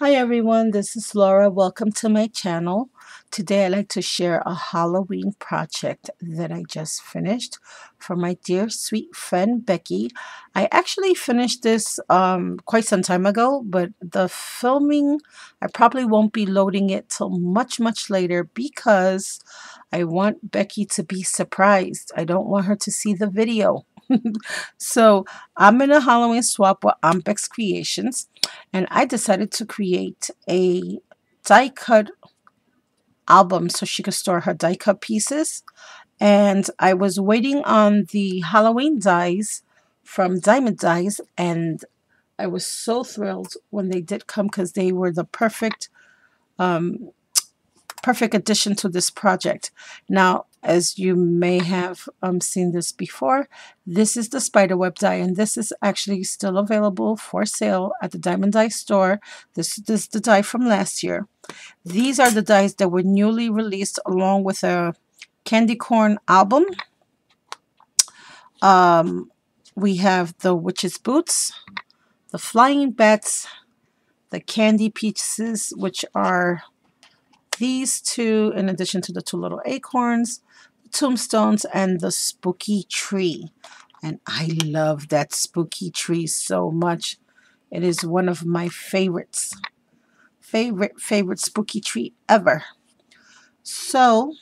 Hi everyone, this is Laura. Welcome to my channel. Today I'd like to share a Halloween project that I just finished for my dear sweet friend Becky. I actually finished this quite some time ago, but the filming, I probably won't be loading it till much later because I want Becky to be surprised. I don't want her to see the video. So I'm in a Halloween swap with Ampex Creations, and I decided to create a die cut album so she could store her die cut pieces. And I was waiting on the Halloween dies from Diemond Dies, and I was so thrilled when they did come because they were the um, perfect addition to this project. Now, as you may have seen this before, this is the Spiderweb die, and this is actually still available for sale at the Diemond Die store. This is the die from last year. These are the dies that were newly released along with a candy corn album. Um, we have the witch's boots, the flying bats, the candy pieces, which are these two, in addition to the two little acorns, the tombstones, and the spooky tree. And I love that spooky tree so much. It is one of my favorites. Favorite spooky tree ever. So,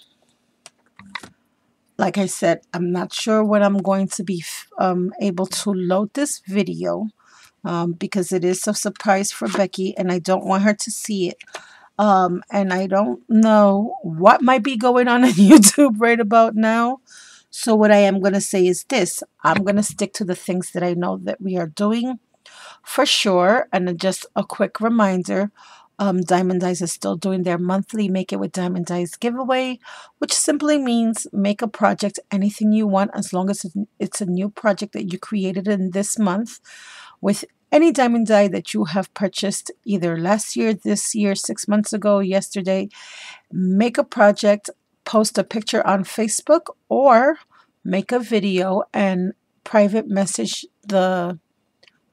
like I said, I'm not sure when I'm going to be able to load this video because it is a surprise for Becky and I don't want her to see it. And I don't know what might be going on YouTube right about now. So what I am going to say is this. I'm going to stick to the things that I know that we are doing for sure. And just a quick reminder, Diemond Dies is still doing their monthly Make It with Diemond Dies giveaway, which simply means make a project, anything you want, as long as it's a new project that you created in this month with any diamond die that you have purchased either last year, this year, 6 months ago, yesterday. Make a project, post a picture on Facebook, or make a video and private message the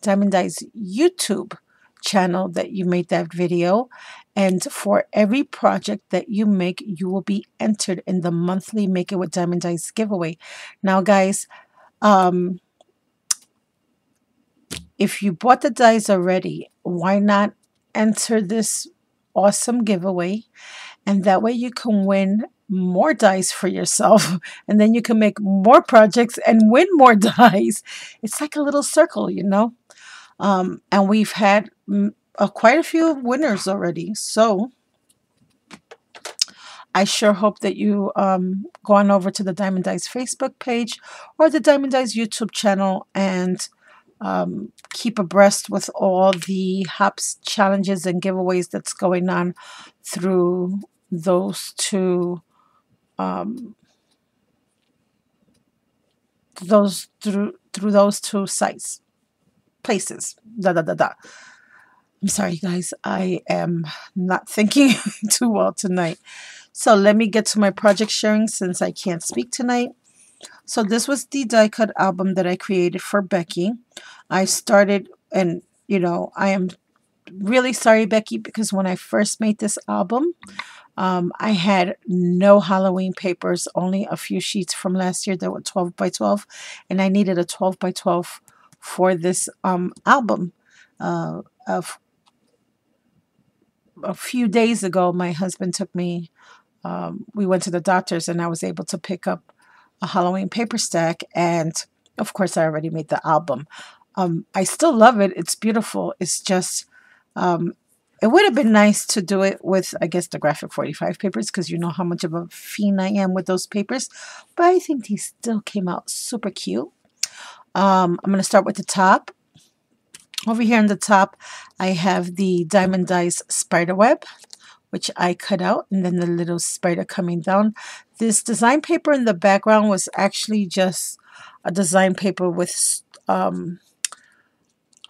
Diemond Die's YouTube channel that you made that video. And for every project that you make, you will be entered in the monthly Make It with Diemond Dies giveaway. Now, guys, if you bought the dies already, why not enter this awesome giveaway? And that way you can win more dies for yourself. And then you can make more projects and win more dies. It's like a little circle, you know? And we've had quite a few winners already. So I sure hope that you go on over to the Diemond Dies Facebook page or the Diemond Dies YouTube channel and keep abreast with all the hops challenges and giveaways that's going on through those two through those two sites places. I'm sorry, guys. I am not thinking too well tonight. So let me get to my project sharing since I can't speak tonight. So this was the die cut album that I created for Becky. I started, and I am really sorry, Becky, because when I first made this album, I had no Halloween papers, only a few sheets from last year that were 12 by 12, and I needed a 12 by 12 for this album. Of a few days ago, my husband took me. We went to the doctor's, and I was able to pick up a Halloween paper stack, and of course, I already made the album. I still love it. It's beautiful. It's just it would have been nice to do it with, I guess, the graphic 45 papers because you know how much of a fiend I am with those papers. But I think these still came out super cute. I'm going to start with the top. Over here on the top, I have the Diemond Dies Spiderweb, which I cut out, and then the little spider coming down. This design paper in the background was actually just a design paper with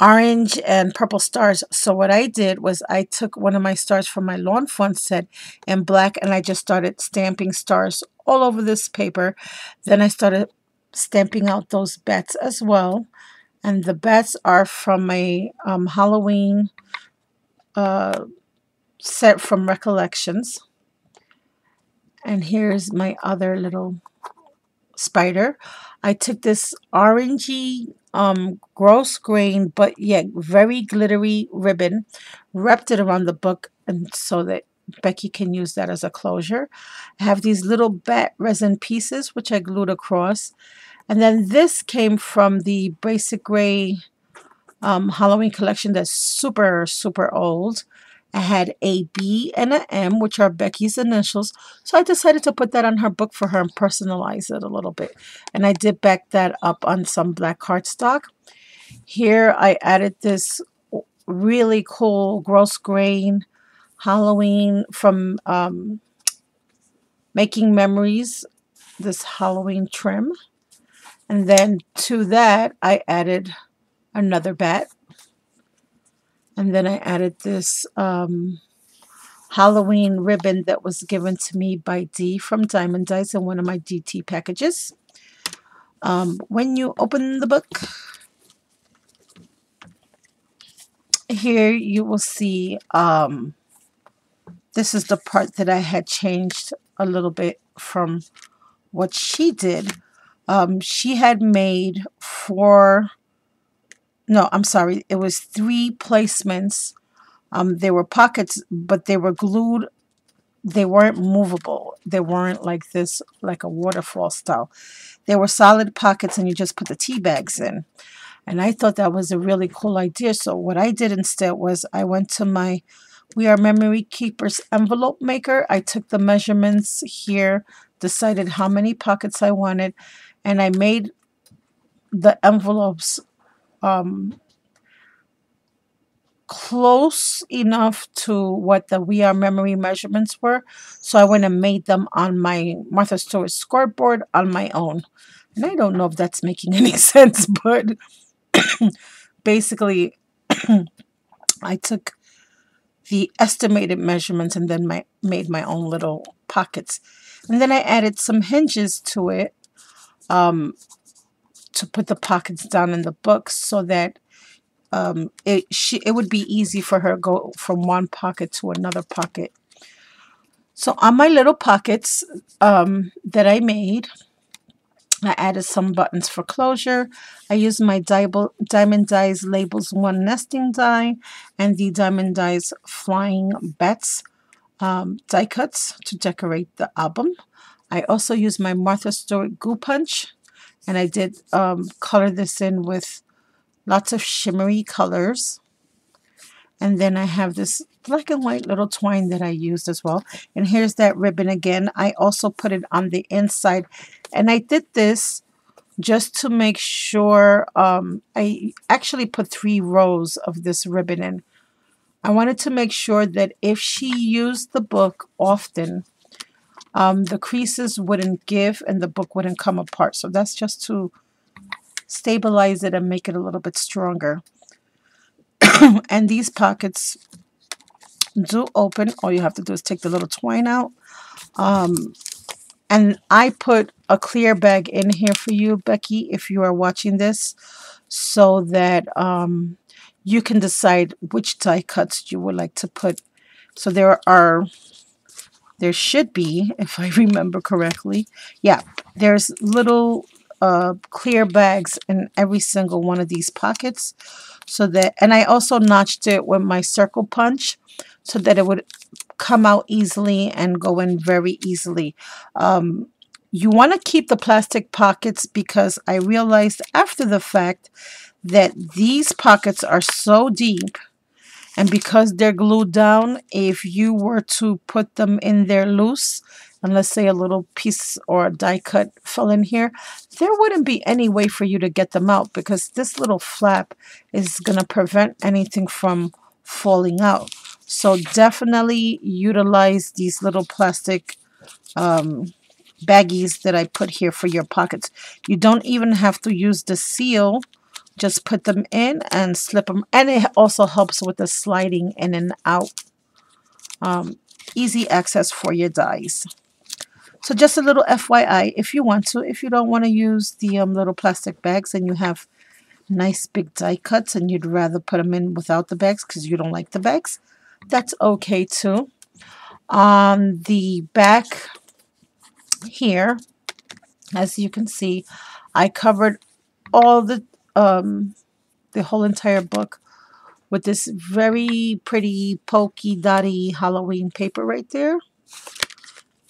orange and purple stars. So what I did was I took one of my stars from my lawn fawn set in black, and I just started stamping stars all over this paper. Then I started stamping out those bats as well. And the bats are from a Halloween uh, set from Recollections. And here's my other little spider. I took this orangey, gross grain, but yet very glittery ribbon, wrapped it around the book, and so that Becky can use that as a closure. I have these little bat resin pieces, which I glued across. And then this came from the Basic Gray Halloween collection that's super, super old. I had a B and a M, which are Becky's initials. So I decided to put that on her book for her and personalize it a little bit. And I did back that up on some black cardstock. Here I added this really cool gross grain Halloween from Making Memories, this Halloween trim. And then to that, I added another bat. And then I added this Halloween ribbon that was given to me by Dee from Diemond Dies in one of my DT packages. When you open the book, here you will see this is the part that I had changed a little bit from what she did. She had made it was 3 placements. They were pockets, but they were glued. They weren't movable. They weren't like this, like a waterfall style. They were solid pockets, and you just put the tea bags in. And I thought that was a really cool idea. So what I did instead was I went to my We Are Memory Keepers envelope maker. I took the measurements here, decided how many pockets I wanted, and I made the envelopes close enough to what the We Are Memory measurements were. So I went and made them on my Martha Stewart scoreboard on my own. And I don't know if that's making any sense, but basically I took the estimated measurements and then made my own little pockets. And then I added some hinges to it to put the pockets down in the book so that it would be easy for her to go from one pocket to another pocket. So on my little pockets that I made, I added some buttons for closure. I used my Diemond Dies Labels 1 nesting die and the Diemond Dies Flying Bats die cuts to decorate the album. I also used my Martha Stewart glue punch, and I did color this in with lots of shimmery colors. And then I have this black and white little twine that I used as well. And here's that ribbon again. I also put it on the inside. And I did this just to make sure. I actually put 3 rows of this ribbon in. I wanted to make sure that if she used the book often, the creases wouldn't give and the book wouldn't come apart. So that's just to stabilize it and make it a little bit stronger. And these pockets do open. All you have to do is take the little twine out. And I put a clear bag in here for you, Becky, if you are watching this, so that you can decide which die cuts you would like to put. So there should be, if I remember correctly, yeah, there's little clear bags in every single one of these pockets. So that, and I also notched it with my circle punch so that it would come out easily and go in very easily. You want to keep the plastic pockets because I realized after the fact that these pockets are so deep, and because they're glued down, if you were to put them in there loose, and let's say a little piece or a die cut fell in here, there wouldn't be any way for you to get them out because this little flap is going to prevent anything from falling out. So definitely utilize these little plastic baggies that I put here for your pockets. You don't even have to use the seal. Just put them in and slip them. And it also helps with the sliding in and out. Easy access for your dies. So just a little FYI if you want to. If you don't want to use the little plastic bags and you have nice big die cuts and you'd rather put them in without the bags because you don't like the bags, that's okay too. On the back here, as you can see, I covered all the whole entire book with this very pretty pokey dotty Halloween paper right there.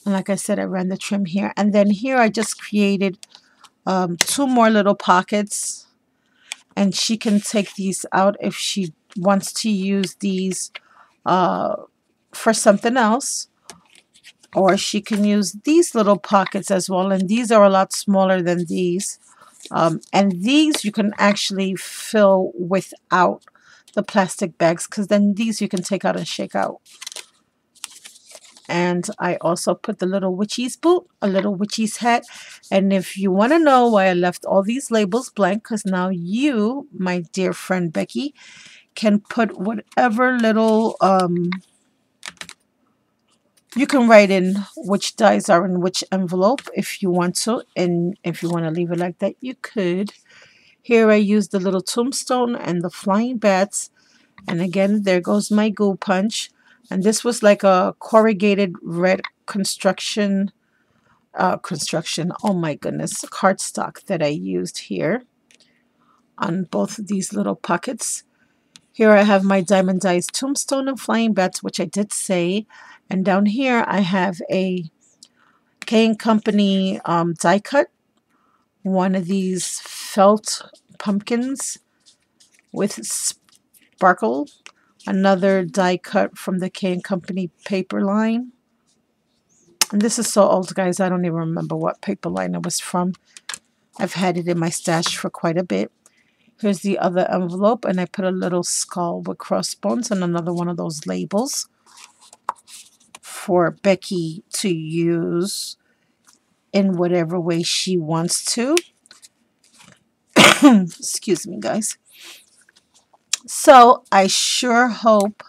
And like I said, I ran the trim here. And then here I just created two more little pockets. And she can take these out if she wants to use these for something else. Or she can use these little pockets as well. And these are a lot smaller than these. And these you can actually fill without the plastic bags, because then these you can take out and shake out. And I also put the little witchy's boot, a little witchy's hat. And if you want to know why I left all these labels blank, because now you, my dear friend Becky, can put whatever little, you can write in which dies are in which envelope if you want to. And if you want to leave it like that, you could. Here I used the little tombstone and the flying bats. And again, there goes my glue punch. And this was like a corrugated red construction, oh my goodness, cardstock that I used here on both of these little pockets. Here I have my Diemond Dies tombstone and flying bats, which I did say. And down here I have a K & Company die cut, one of these felt pumpkins with sparkle. Another die cut from the K & Company paper line. And this is so old, guys, I don't even remember what paper line it was from. I've had it in my stash for quite a bit. Here's the other envelope, and I put a little skull with crossbones and another one of those labels for Becky to use in whatever way she wants to. Excuse me, guys. So I sure hope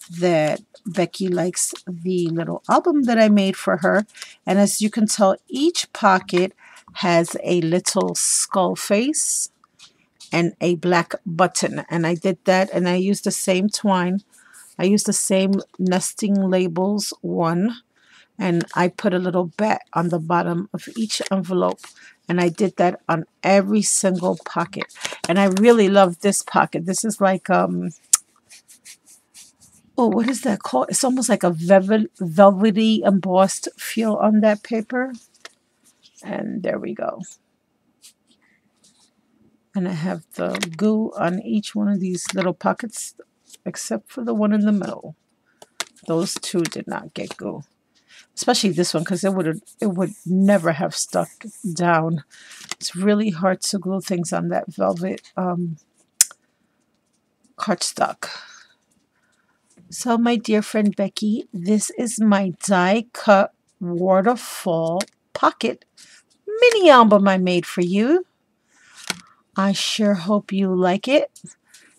that Becky likes the little album that I made for her. And as you can tell, each pocket has a little skull face and a black button. And I did that, and I used the same twine. I used the same nesting labels one. And I put a little bat on the bottom of each envelope. And I did that on every single pocket. And I really love this pocket. This is like, oh, what is that called? It's almost like a velvety embossed feel on that paper. And there we go. And I have the goo on each one of these little pockets, except for the one in the middle. Those two did not get goo. Especially this one, because it would never have stuck down. It's really hard to glue things on that velvet cardstock. So my dear friend Becky, this is my die cut waterfall pocket mini album I made for you. I sure hope you like it,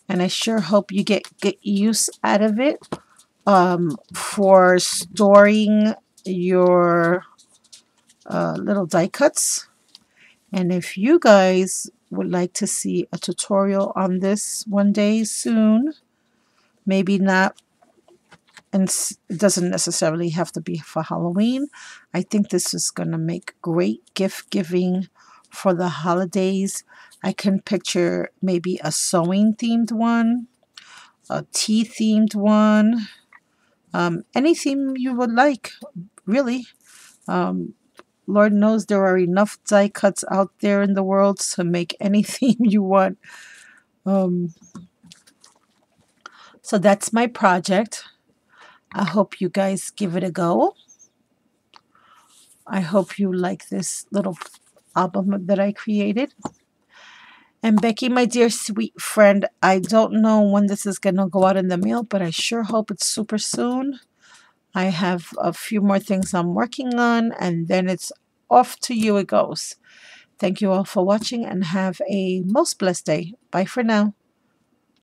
and I sure hope you get use out of it for storing your little die cuts. And if you guys would like to see a tutorial on this one day soon, maybe not, and it doesn't necessarily have to be for Halloween. I think this is going to make great gift giving for the holidays. I can picture maybe a sewing themed one, a tea themed one, any theme you would like, really. Lord knows there are enough die cuts out there in the world to make any theme you want. So that's my project. I hope you guys give it a go. I hope you like this little album that I created. And Becky, my dear sweet friend, I don't know when this is going to go out in the mail, but I sure hope it's super soon. I have a few more things I'm working on, and then it's off to you it goes. Thank you all for watching, and have a most blessed day. Bye for now.